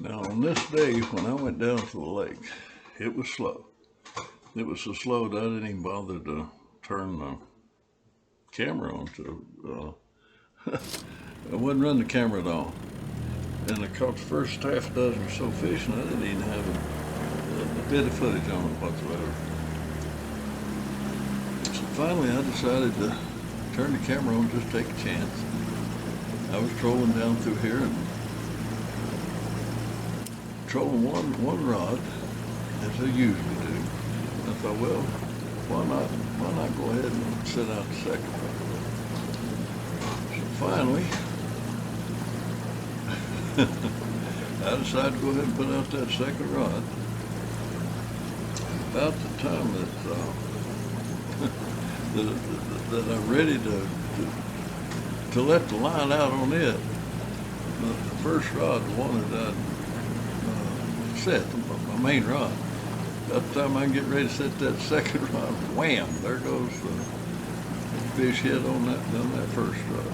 Now on this day when I went down to the lake, it was slow. It was so slow that I didn't even bother to turn the camera on. I wouldn't run the camera at all. And I caught the first half dozen or so fish, and I didn't even have a bit of footage on it whatsoever. So finally I decided to turn the camera on, just take a chance. I was trolling down through here and trolling one rod, as I usually do. And I thought, well, why not go ahead and set out the second rod? So finally, I decided to go ahead and put out that second rod. About the time that I'm ready to let the line out on it, the first rod, the one that I'd set, my main rod. About the time I can get ready to set that second rod, wham! There goes the fish head on that first rod.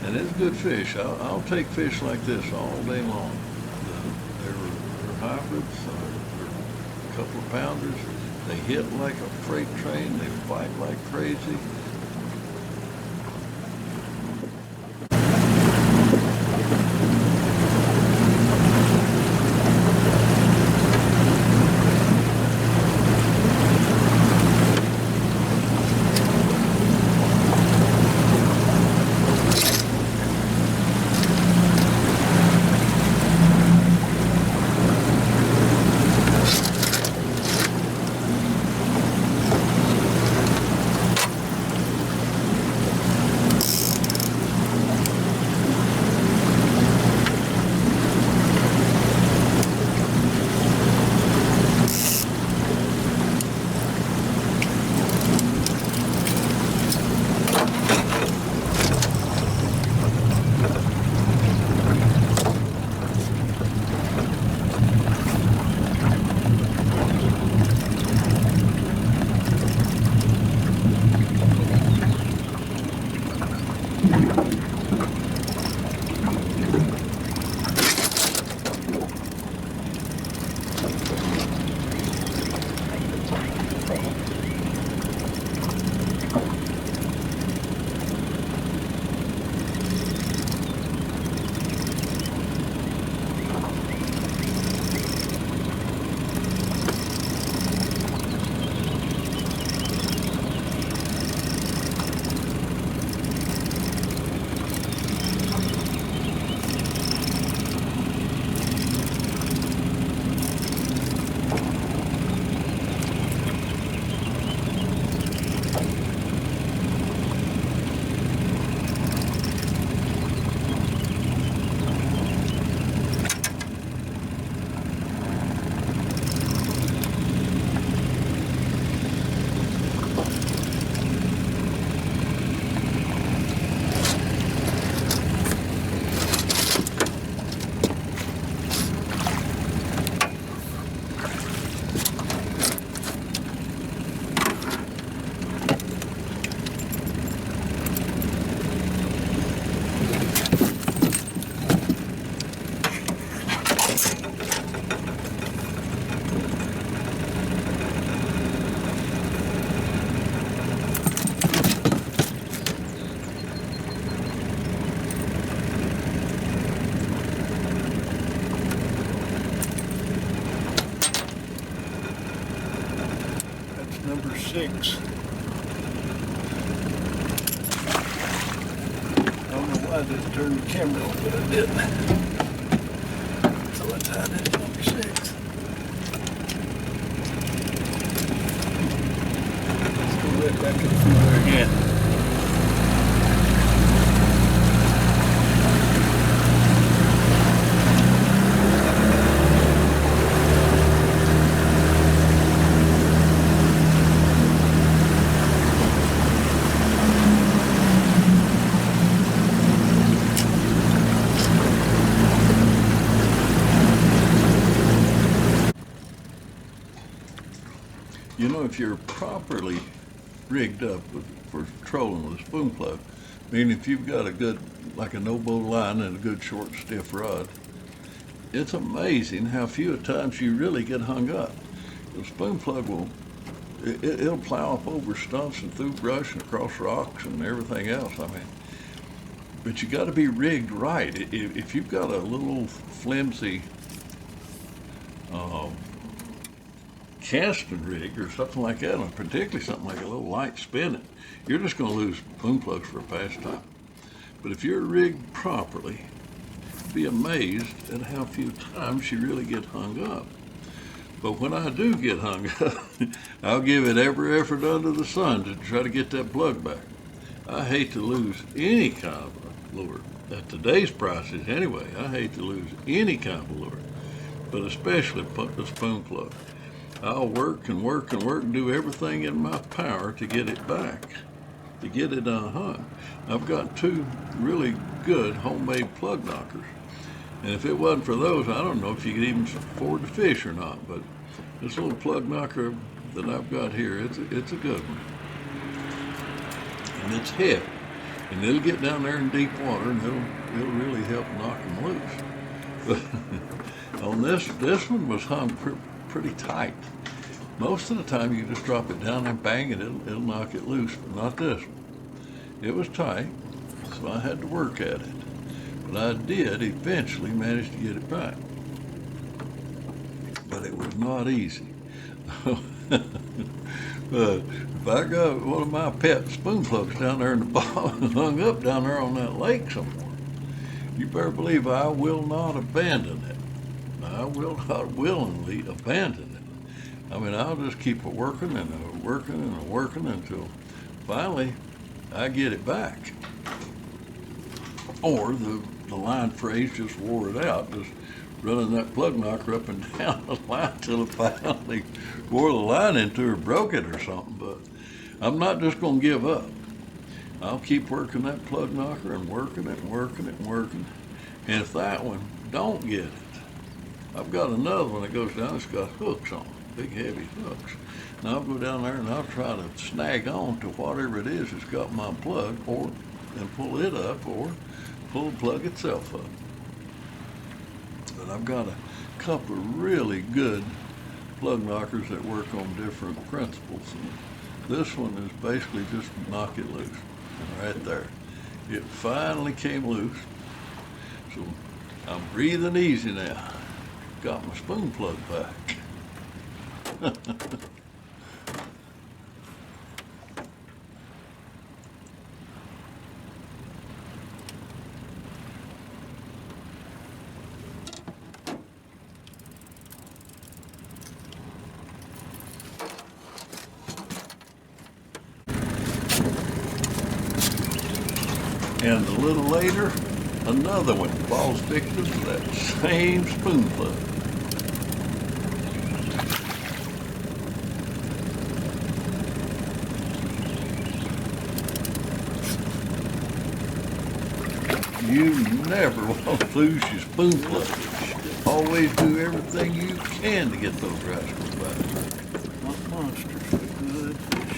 And it's good fish. I'll take fish like this all day long. They're hybrids. They're a couple of pounders. They hit like a freight train. They bite like crazy. Number 6. I don't know why I didn't turn the camera on, but I did. So I tied it at number 6. Let's go right back in through there again. You know, if you're properly rigged up for trolling with a spoon plug, meaning if you've got a good, like a no-bow line and a good short stiff rod, it's amazing how few times you really get hung up. The spoon plug it'll plow up over stumps and through brush and across rocks and everything else. I mean, but you got to be rigged right. If you've got a little flimsy um, casting rig or something like that, and particularly something like a little light spinning, you're just going to lose spoon plugs for a pastime. But if you're rigged properly, be amazed at how few times you really get hung up. But when I do get hung up, I'll give it every effort under the sun to try to get that plug back. I hate to lose any kind of a lure. At today's prices anyway, I hate to lose any kind of lure, but especially the spoon plug. I'll work and work and work and do everything in my power to get it back, to get it unhung. I've got two really good homemade plug knockers. And if it wasn't for those, I don't know if you could even afford to fish or not. But this little plug knocker that I've got here, it's a good one. And it's heavy. And it'll get down there in deep water and it'll really help knock them loose. But on this one was hung pretty tight. Most of the time you just drop it down and bang it, it'll knock it loose, but not this one. It was tight, so I had to work at it. But I did eventually manage to get it back. But it was not easy. If I got one of my pet spoon plugs down there in the bottom, hung up down there on that lake somewhere, you better believe I will not abandon it. I will not willingly abandon it. I mean, I'll just keep working and working and working until finally I get it back. Or the line phrase just wore it out, just running that plug knocker up and down the line till it finally wore the line into or broke it or something. But I'm not just going to give up. I'll keep working that plug knocker and working it and working it and working. And if that one don't get it, I've got another one that goes down, it's got hooks on it, big heavy hooks. Now I'll go down there and I'll try to snag on to whatever it is that's got my plug, and pull it up, or pull the plug itself up. But I've got a couple of really good plug knockers that work on different principles. And this one is basically just knock it loose. Right there. It finally came loose. So I'm breathing easy now. Got my spoon plug back. And a little later, another one falls victim to that same spoon plug. You never want to lose your spoon plug. Always do everything you can to get those rascals back. Not monsters, but good fish.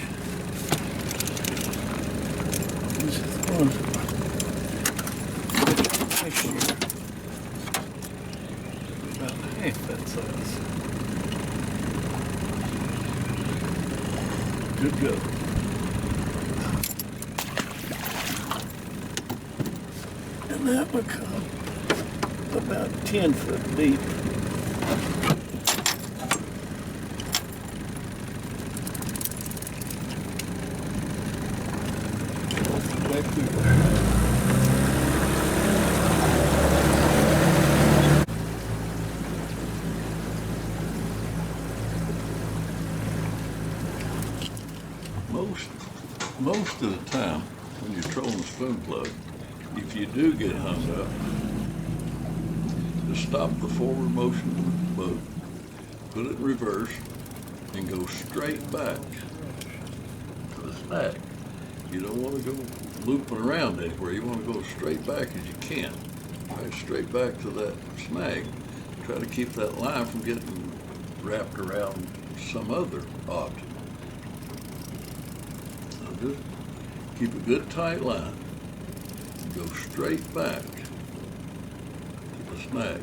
This is fun. About half that size. Good go. And that become about 10 foot deep. Back through there. Most of the time, when you're trolling a spoon plug, if you do get hung up, just stop the forward motion of the boat, put it in reverse, and go straight back to the snag. You don't want to go looping around anywhere. You want to go straight back as you can, right straight back to that snag. Try to keep that line from getting wrapped around some other object. Just keep a good tight line and go straight back to the snag.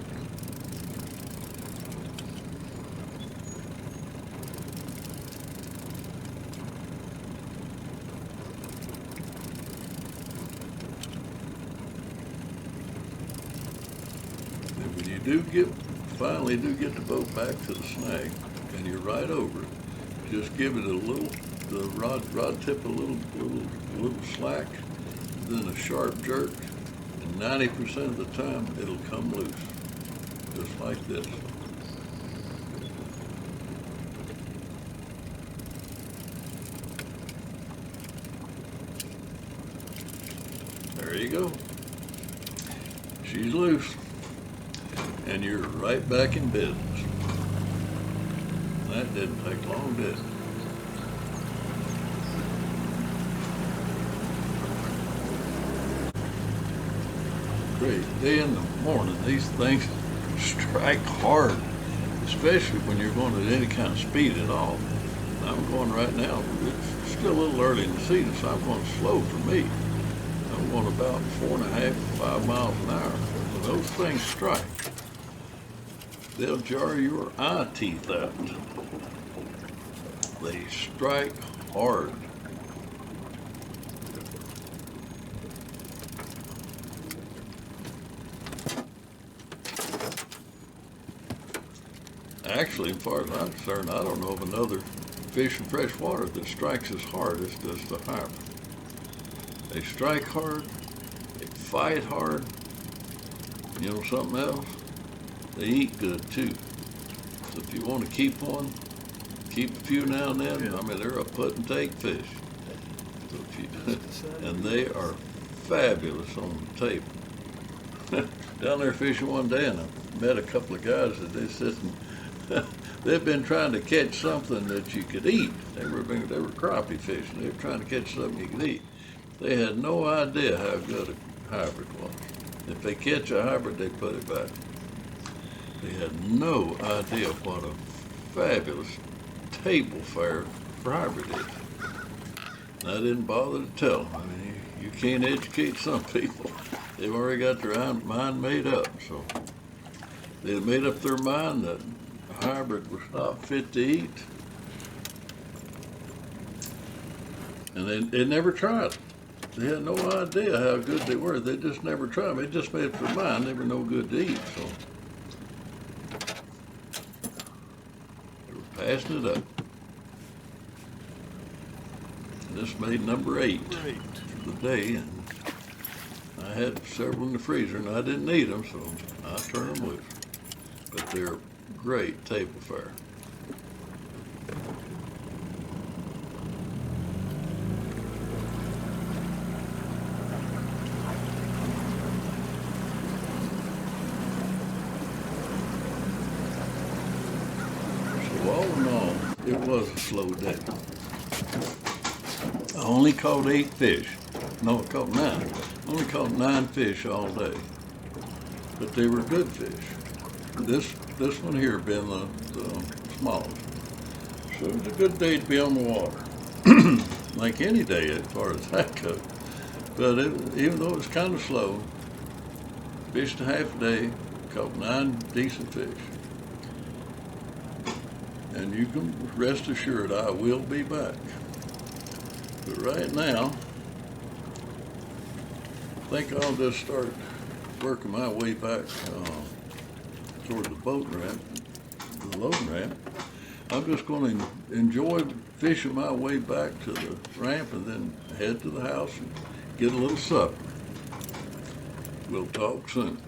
And when you finally do get the boat back to the snag, and you're right over it, just give it the rod tip a little slack, then a sharp jerk, and 90% of the time it'll come loose, just like this. There you go. She's loose, and you're right back in business. That didn't take long, did it? Great day in the morning. These things strike hard, especially when you're going at any kind of speed at all. I'm going right now. It's still a little early in the season, so I'm going slow for me. I'm going about 4.5 to 5 miles an hour. When those things strike, they'll jar your eye teeth out. They strike hard. Actually, as far as I'm concerned, I don't know of another fish in fresh water that strikes as hard as does the hybrid. They strike hard, they fight hard. You know something else? They eat good too. So if you want to keep one, keep a few now and then. I mean, they're a put and take fish. So if you, and they are fabulous on the table. Down there fishing one day, and I met a couple of guys that they said they've been trying to catch something that you could eat. They were crappie fishing. They were trying to catch something you could eat. They had no idea how good a hybrid was. If they catch a hybrid, they put it back. They had no idea what a fabulous table fare for hybrid is. And I didn't bother to tell them. I mean, you can't educate some people. They've already got their mind made up. So they had made up their mind that a hybrid was not fit to eat. And they never tried. They had no idea how good they were. They just never tried. They just made up their mind they were no good to eat. So they were passing it up. And this made number 8 for the day. And I had several in the freezer, and I didn't eat them, so I turned them loose. But they're great table fare. So all in all, it was a slow day. I only caught 8 fish. No, I caught 9. I only caught 9 fish all day. But they were good fish. This one here being the smallest. So it was a good day to be on the water. Like any day as far as that goes. But even though it was kind of slow, fished a half a day, caught 9 decent fish. And you can rest assured I will be back. But right now, I think I'll just start working my way back toward the boat ramp, the loading ramp. I'm just going to enjoy fishing my way back to the ramp and then head to the house and get a little supper. We'll talk soon.